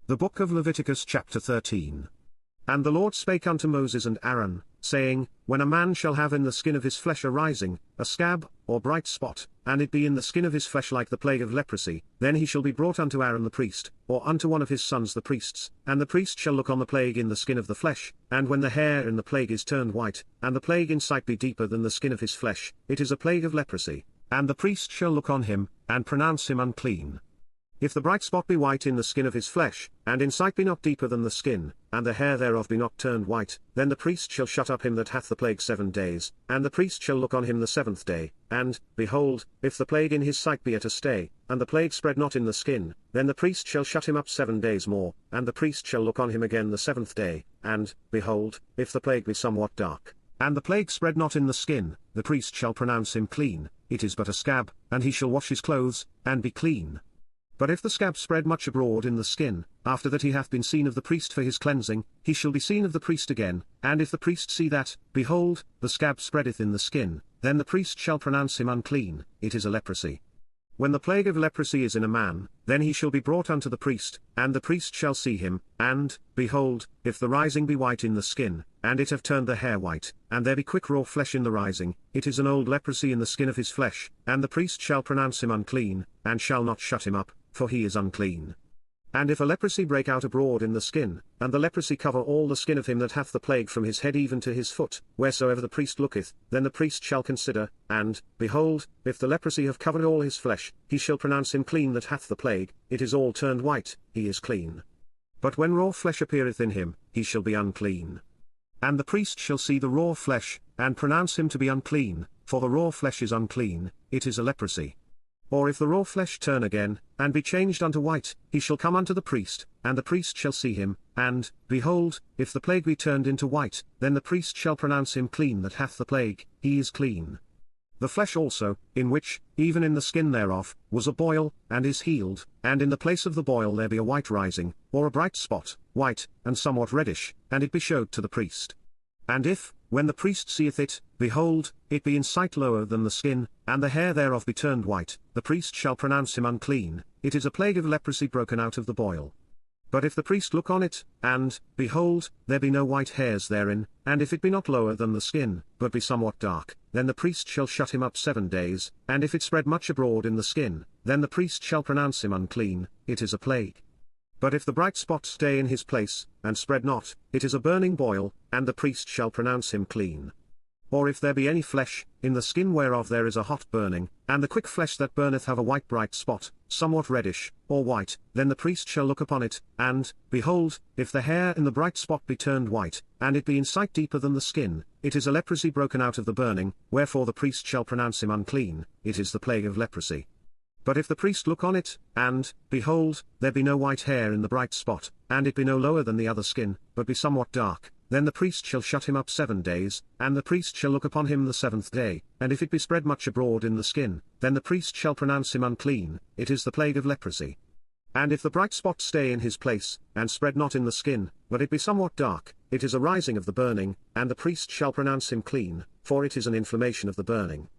The book of Leviticus chapter 13. And the Lord spake unto Moses and Aaron, saying, When a man shall have in the skin of his flesh a rising, a scab, or bright spot, and it be in the skin of his flesh like the plague of leprosy, then he shall be brought unto Aaron the priest, or unto one of his sons the priests, and the priest shall look on the plague in the skin of the flesh, and when the hair in the plague is turned white, and the plague in sight be deeper than the skin of his flesh, it is a plague of leprosy, and the priest shall look on him, and pronounce him unclean. If the bright spot be white in the skin of his flesh, and in sight be not deeper than the skin, and the hair thereof be not turned white, then the priest shall shut up him that hath the plague 7 days, and the priest shall look on him the 7th day, and, behold, if the plague in his sight be at a stay, and the plague spread not in the skin, then the priest shall shut him up 7 days more, and the priest shall look on him again the 7th day, and, behold, if the plague be somewhat dark, and the plague spread not in the skin, the priest shall pronounce him clean, it is but a scab, and he shall wash his clothes, and be clean. But if the scab spread much abroad in the skin, after that he hath been seen of the priest for his cleansing, he shall be seen of the priest again, and if the priest see that, behold, the scab spreadeth in the skin, then the priest shall pronounce him unclean, it is a leprosy. When the plague of leprosy is in a man, then he shall be brought unto the priest, and the priest shall see him, and, behold, if the rising be white in the skin, and it have turned the hair white, and there be quick raw flesh in the rising, it is an old leprosy in the skin of his flesh, and the priest shall pronounce him unclean, and shall not shut him up, for he is unclean. And if a leprosy break out abroad in the skin, and the leprosy cover all the skin of him that hath the plague from his head even to his foot, wheresoever the priest looketh, then the priest shall consider, and, behold, if the leprosy have covered all his flesh, he shall pronounce him clean that hath the plague, it is all turned white, he is clean. But when raw flesh appeareth in him, he shall be unclean. And the priest shall see the raw flesh, and pronounce him to be unclean, for the raw flesh is unclean, it is a leprosy. Or if the raw flesh turn again, and be changed unto white, he shall come unto the priest, and the priest shall see him, and, behold, if the plague be turned into white, then the priest shall pronounce him clean that hath the plague, he is clean. The flesh also, in which, even in the skin thereof, was a boil, and is healed, and in the place of the boil there be a white rising, or a bright spot, white, and somewhat reddish, and it be showed to the priest. And if, when the priest seeth it, behold, it be in sight lower than the skin, and the hair thereof be turned white, the priest shall pronounce him unclean, it is a plague of leprosy broken out of the boil. But if the priest look on it, and, behold, there be no white hairs therein, and if it be not lower than the skin, but be somewhat dark, then the priest shall shut him up 7 days, and if it spread much abroad in the skin, then the priest shall pronounce him unclean, it is a plague. But if the bright spot stay in his place, and spread not, it is a burning boil, and the priest shall pronounce him clean. Or if there be any flesh, in the skin whereof there is a hot burning, and the quick flesh that burneth have a white bright spot, somewhat reddish, or white, then the priest shall look upon it, and, behold, if the hair in the bright spot be turned white, and it be in sight deeper than the skin, it is a leprosy broken out of the burning, wherefore the priest shall pronounce him unclean, it is the plague of leprosy. But if the priest look on it, and, behold, there be no white hair in the bright spot, and it be no lower than the other skin, but be somewhat dark, then the priest shall shut him up 7 days, and the priest shall look upon him the 7th day, and if it be spread much abroad in the skin, then the priest shall pronounce him unclean, it is the plague of leprosy. And if the bright spot stay in his place, and spread not in the skin, but it be somewhat dark, it is a rising of the burning, and the priest shall pronounce him clean, for it is an inflammation of the burning.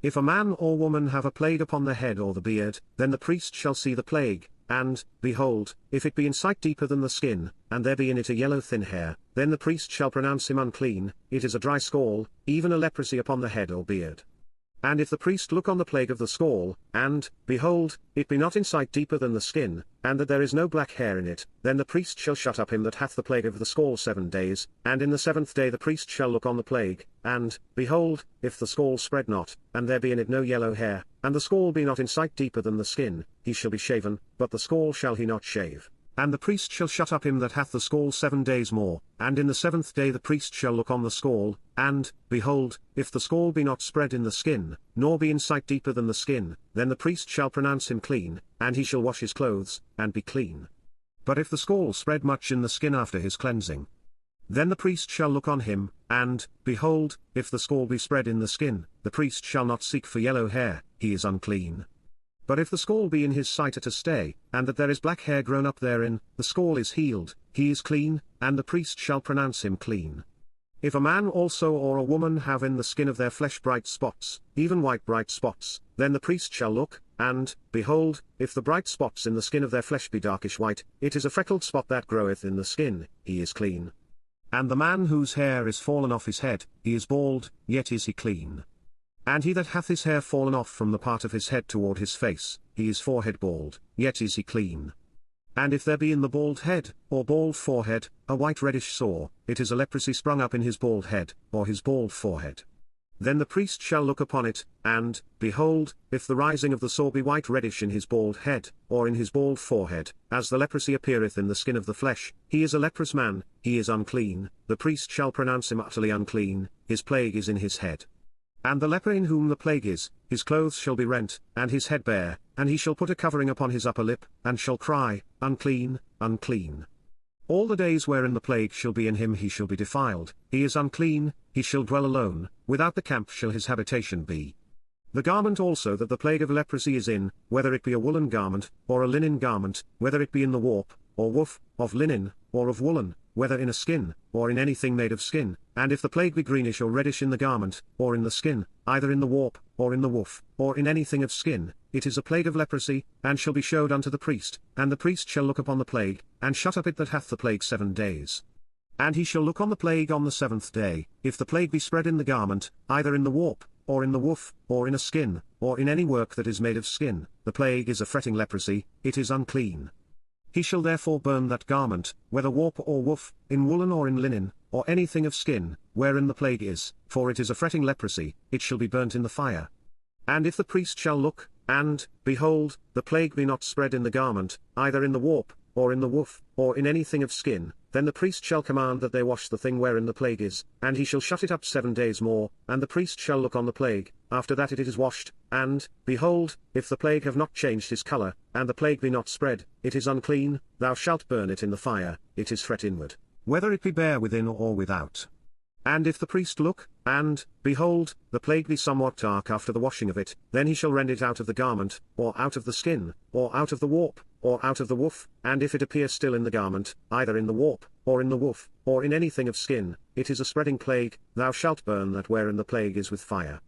If a man or woman have a plague upon the head or the beard, then the priest shall see the plague, and, behold, if it be in sight deeper than the skin, and there be in it a yellow thin hair, then the priest shall pronounce him unclean, it is a dry scall, even a leprosy upon the head or beard. And if the priest look on the plague of the scall, and, behold, it be not in sight deeper than the skin, and that there is no black hair in it, then the priest shall shut up him that hath the plague of the scall 7 days, and in the 7th day the priest shall look on the plague, and, behold, if the scall spread not, and there be in it no yellow hair, and the scall be not in sight deeper than the skin, he shall be shaven, but the scall shall he not shave. And the priest shall shut up him that hath the scall 7 days more, and in the 7th day the priest shall look on the scall, and, behold, if the scall be not spread in the skin, nor be in sight deeper than the skin, then the priest shall pronounce him clean, and he shall wash his clothes, and be clean. But if the scall spread much in the skin after his cleansing, then the priest shall look on him, and, behold, if the scall be spread in the skin, the priest shall not seek for yellow hair, he is unclean. But if the scall be in his sight at a stay, and that there is black hair grown up therein, the scall is healed, he is clean, and the priest shall pronounce him clean. If a man also or a woman have in the skin of their flesh bright spots, even white bright spots, then the priest shall look, and, behold, if the bright spots in the skin of their flesh be darkish white, it is a freckled spot that groweth in the skin, he is clean. And the man whose hair is fallen off his head, he is bald, yet is he clean. And he that hath his hair fallen off from the part of his head toward his face, he is forehead bald, yet is he clean. And if there be in the bald head, or bald forehead, a white reddish sore, it is a leprosy sprung up in his bald head, or his bald forehead. Then the priest shall look upon it, and, behold, if the rising of the sore be white reddish in his bald head, or in his bald forehead, as the leprosy appeareth in the skin of the flesh, he is a leprous man, he is unclean, the priest shall pronounce him utterly unclean, his plague is in his head. And the leper in whom the plague is, his clothes shall be rent, and his head bare, and he shall put a covering upon his upper lip, and shall cry, Unclean, unclean. All the days wherein the plague shall be in him he shall be defiled, he is unclean, he shall dwell alone, without the camp shall his habitation be. The garment also that the plague of leprosy is in, whether it be a woolen garment, or a linen garment, whether it be in the warp, or woof, of linen, or of woolen, whether in a skin, or in anything made of skin, and if the plague be greenish or reddish in the garment, or in the skin, either in the warp, or in the woof, or in anything of skin, it is a plague of leprosy, and shall be showed unto the priest, and the priest shall look upon the plague, and shut up it that hath the plague 7 days. And he shall look on the plague on the 7th day, if the plague be spread in the garment, either in the warp, or in the woof, or in a skin, or in any work that is made of skin, the plague is a fretting leprosy, it is unclean. He shall therefore burn that garment, whether warp or woof, in woolen or in linen, or anything of skin, wherein the plague is, for it is a fretting leprosy, it shall be burnt in the fire. And if the priest shall look, and, behold, the plague be not spread in the garment, either in the warp, or in the woof, or in anything of skin, then the priest shall command that they wash the thing wherein the plague is, and he shall shut it up 7 days more, and the priest shall look on the plague, after that it is washed, and, behold, if the plague have not changed his colour, and the plague be not spread, it is unclean, thou shalt burn it in the fire, it is fret inward, whether it be bare within or without. And if the priest look, and, behold, the plague be somewhat dark after the washing of it, then he shall rend it out of the garment, or out of the skin, or out of the warp, or out of the woof, and if it appear still in the garment, either in the warp, or in the woof, or in anything of skin, it is a spreading plague, thou shalt burn that wherein the plague is with fire.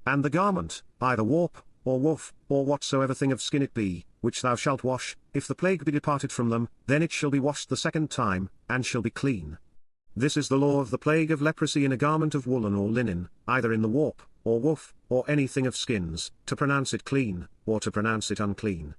And the garment, either warp, or woof, or whatsoever thing of skin it be, which thou shalt wash, if the plague be departed from them, then it shall be washed the 2nd time, and shall be clean. This is the law of the plague of leprosy in a garment of woolen or linen, either in the warp, or woof, or anything of skins, to pronounce it clean, or to pronounce it unclean.